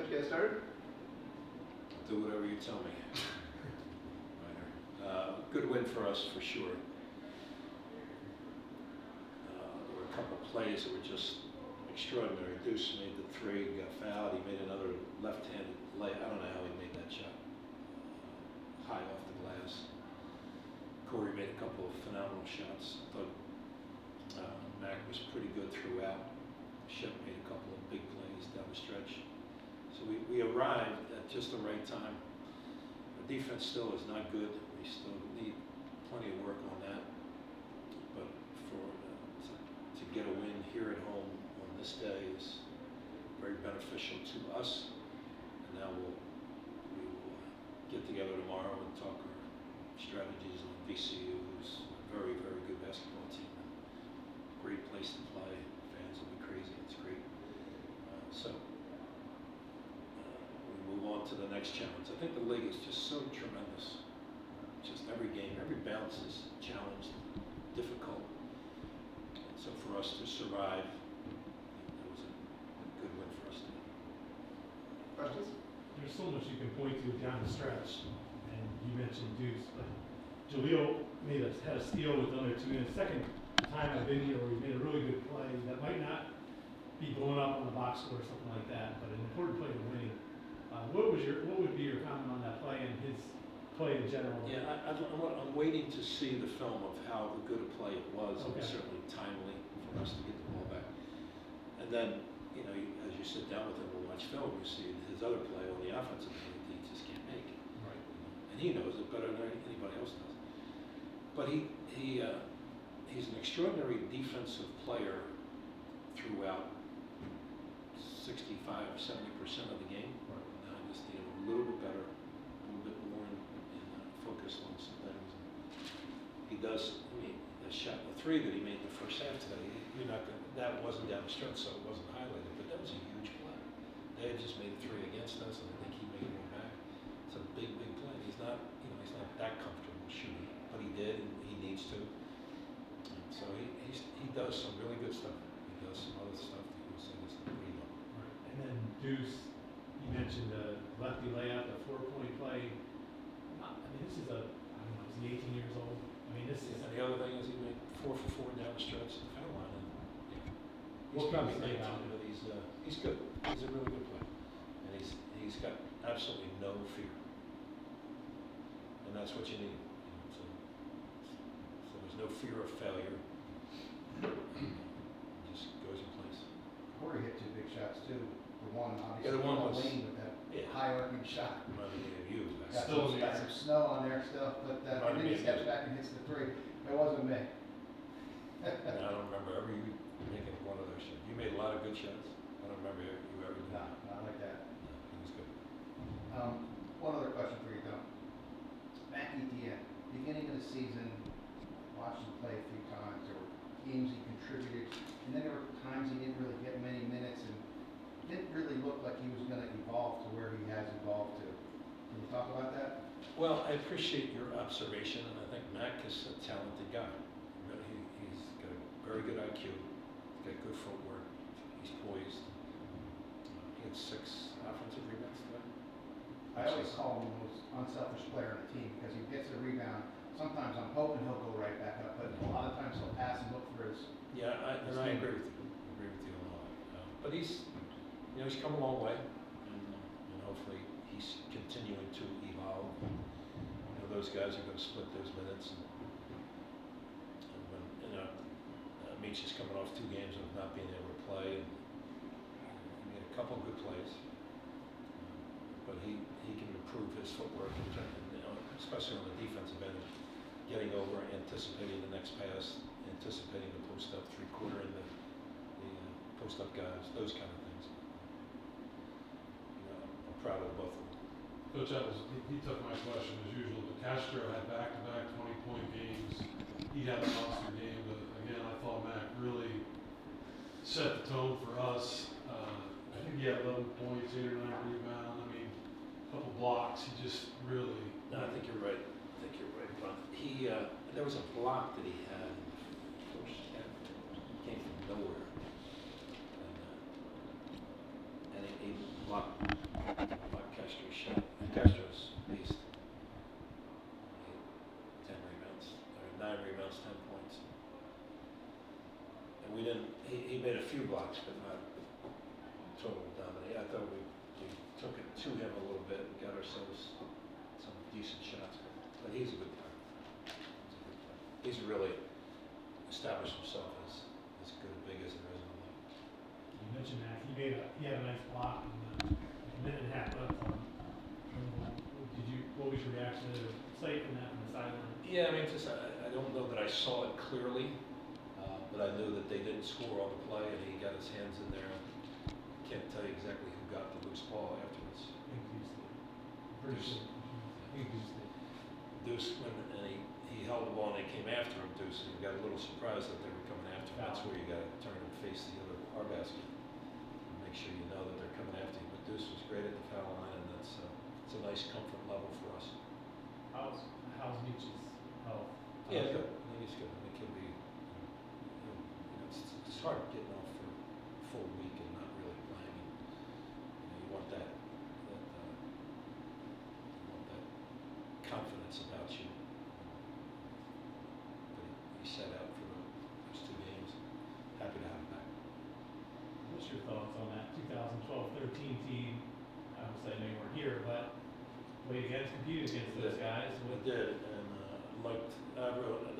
Let's get started. Do whatever you tell me. Good win for us for sure. There were a couple of plays that were just extraordinary. Deuce made the three, got fouled. He made another left-handed lay. I don't know how he made that shot. High off the glass. Corey made a couple of phenomenal shots. I thought Mac was pretty good throughout. Shep made a couple of big plays down the stretch. So we arrived at just the right time. The defense still is not good. We still need plenty of work on that. But to get a win here at home on this day is very beneficial to us. And now we will get together tomorrow and talk our strategies on VCU, who's a very, very good basketball team. Great place to play. Fans will be crazy. It's great. We move on to the next challenge. I think the league is just so tremendous. Just every game, every bounce is challenged, difficult. And so for us to survive, it was a good win for us today. Questions? There's so much you can point to down the stretch, and you mentioned Deuce, but Jaleel had a steal with under 2 minutes. Second time I've been here where he made a really good play that might not be blown up on the box score or something like that, but an important play to winning. What would be your comment on that play and his play in general? Yeah, I'm waiting to see the film of how good a play it was. Okay. It was certainly timely for us to get the ball back. And then, as you sit down with him and watch film, you see his other play on the offensive end that he just can't make. Right. And he knows it better than anybody else does. But he's an extraordinary defensive player throughout 65 or 70% of the game. Right. I just need a little bit better, a little bit more in focus on some things. He does. The shot, the three that he made in the first half today, that wasn't down the stretch, so it wasn't highlighted. But that was a huge play. They had just made a three against us, and I think he made one back. It's a big, big play. He's not that comfortable shooting, but he did, and he needs to. And so he does some really good stuff. He does some other stuff that you'll see that's pretty low. Right. And then Deuce, you mentioned the lefty layup, the 4-point play. This is is he 18 years old? This is. And the other thing is he made 4 for 4 down the stretch at the foul line. And, he's What probably can you say 19, about him? but he's good. He's a really good player, and he's got absolutely no fear, and that's what you need. So there's no fear of failure. It just goes in place. Corey hit 2 big shots too. The one obviously Yeah, the one was lane with that high arcing shot. Reminded me of you. Got some snow on there still, but and then he steps back and hits the 3. It wasn't me. And I don't remember ever you making one of those shots. You made a lot of good shots. I don't remember you ever doing No, that. not like that. No, he was good. One other question for you, Tom. Back at the beginning of the season, watched him play a few times. There were games he contributed, and then there were times he didn't really get many minutes and didn't really look like he was going to evolve to where he has evolved to. Can you talk about that? Well, I appreciate your observation, and I think Mac is a talented guy. He's got a very good IQ. He's got good footwork. He's poised. He had 6 offensive rebounds today. I always call him the most unselfish player on the team because he gets a rebound. Sometimes I'm hoping he'll go right back up, but a lot of times he'll pass and look for his. Yeah, I agree with you. I agree with you a lot. But he's come a long way, and hopefully he's continuing to evolve. Those guys are going to split those minutes. And when Meach is coming off 2 games of not being able to play, and he made a couple of good plays. But he can improve his footwork, especially on the defensive end, getting over, anticipating the next pass, anticipating the post-up 3-quarter and the post-up guys, those kind of things. I'm proud of both of them. Coach, he took my question as usual, but Castro had back-to-back 20-point games. He had a monster game, but again, I thought Mac really set the tone for us. I think he had 11 points, 8 or 9 rebounds. A couple blocks. He just really. No, I think you're right. But there was a block that he had in the first half. It came from nowhere, and he blocked Castro's shot. Castro's beast. 10 rebounds, or 9 rebounds, 10 points. And we didn't, he made a few blocks, but not total dominate. I thought we took it to him a little bit and got ourselves some decent shots. But he's a good player. He's really established himself as good and big as there is in the league. You mentioned that, he had a nice block in a minute and a half left. What was your reaction to the sight from that from the sideline? Yeah, I mean, just, I don't know that I saw it clearly, but I knew that they didn't score on the play, and he got his hands in there. Can't tell you exactly who got the loose ball afterwards. Deuce, and he held the ball and they came after him, Deuce, and you got a little surprised that they were coming after him. That's where you got to turn and face the other our basket and make sure you know that they're coming after you. But Deuce was great at the foul line, and it's a nice comfort level for us. How's Nietzsche's health? Yeah, good. I think he's good. I think he'll be, it's hard getting off for a full week and not really playing. You want that confidence about you. But he set out for those 2 games. Happy to have him back. What's your thoughts on that 2012-13 team? Obviously, I know you weren't here, but competed against those guys. We did, and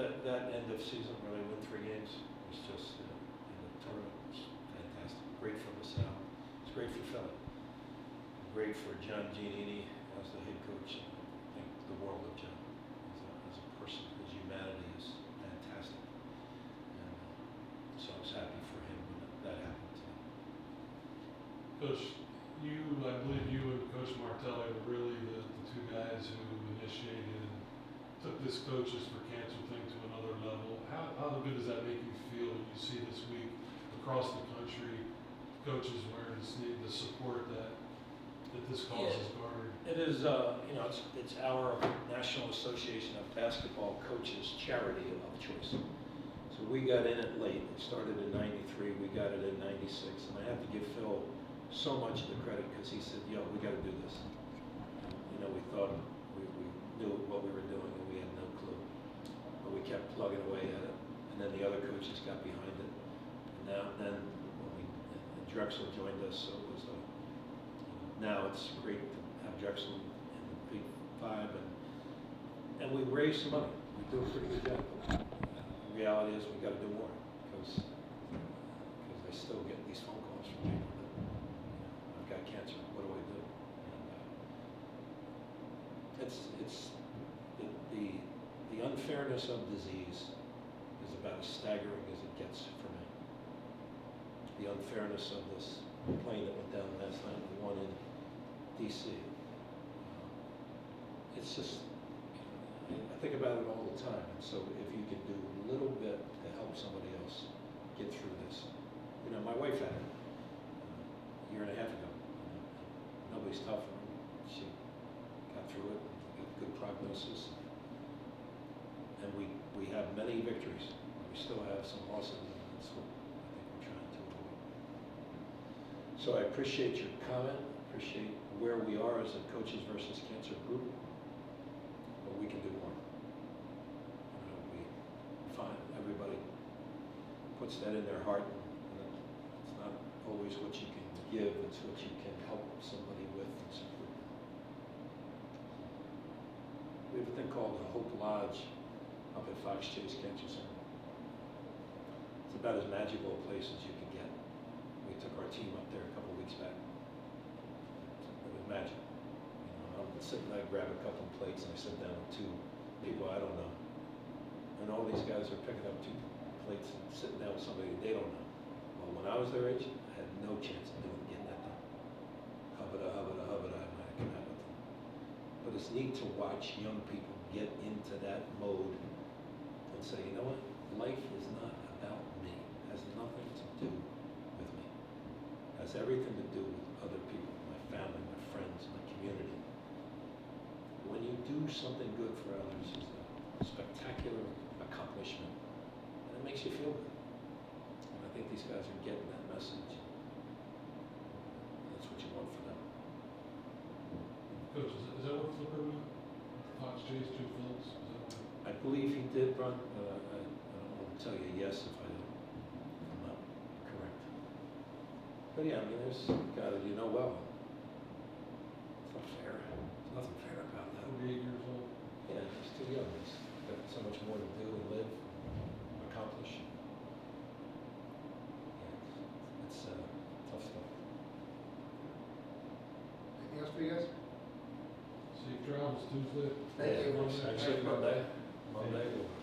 that end of season where they win 3 games was just in the tournament was fantastic. Great for LaSalle. It's great for Philly. Great for John Giannini as the head coach. I think the world of John as a person. His humanity is fantastic, and so I was happy for him when that happened to him. Coach, I believe you and Coach Martelli were really the 2 guys who initiated and took this Coaches for Cancer thing to another level. How good does that make you feel when you see this week across the country, coaches wearing the support that this cause has garnered? It is, it's our National Association of Basketball Coaches charity of choice. So we got in it late. It started in '93. We got it in '96, and I have to give Phil so much of the credit because he said, "Yo, we got to do this." We thought we knew what we were doing, and we had no clue, but we kept plugging away at it. And then the other coaches got behind it, and then when Drexel joined us, so it was now it's great to have Drexel in the Big 5, and we raise some money. We do a pretty good job. The reality is we got to do more because I still get these phone calls from people that I've got cancer. What do I do? And it's the unfairness of disease is about as staggering as it gets for me. The unfairness of this plane that went down last night, the one in DC. It's just, I think about it all the time. And so if you can do a little bit to help somebody else get through this. My wife had it a year and a half ago. Nobody's tough on her. She got through it, got good prognosis. And we have many victories. We still have some losses, and that's what I think we're trying to avoid. So I appreciate your comment, appreciate where we are as a Coaches versus Cancer group, but we can do more. We find everybody puts that in their heart, and it's not always what you can give, it's what you can help somebody with and support them. We have a thing called the Hope Lodge up at Fox Chase Cancer Center. It's about as magical a place as you can get. We took our team up there a couple weeks back. It was magic. I'm sitting there, I grab a couple of plates, and I sit down with 2 people I don't know. And all these guys are picking up 2 plates and sitting down with somebody they don't know. Well, when I was their age, I had no chance of getting that done. Hubbada, I might have come out with them. But it's neat to watch young people get into that mode and say, you know what? Life is not about me. It has nothing to do with me. It has everything to do with other people, my family, my friends, my community. When you do something good for others, it's a spectacular accomplishment, and it makes you feel good. And I think these guys are getting that message. That's what you want for them. chase two Phils? Is that what- I believe he did run, I don't want to tell you yes if I'm not correct. But yeah, I mean, there's a guy that you know well. It's not fair. There's nothing fair about that. 48 years old. Yeah, he's too young. He's got so much more to do and live, accomplish. Yeah, it's tough stuff. Anything else for you guys? Safe travels Tuesday. Thank you. Actually, Monday, we'll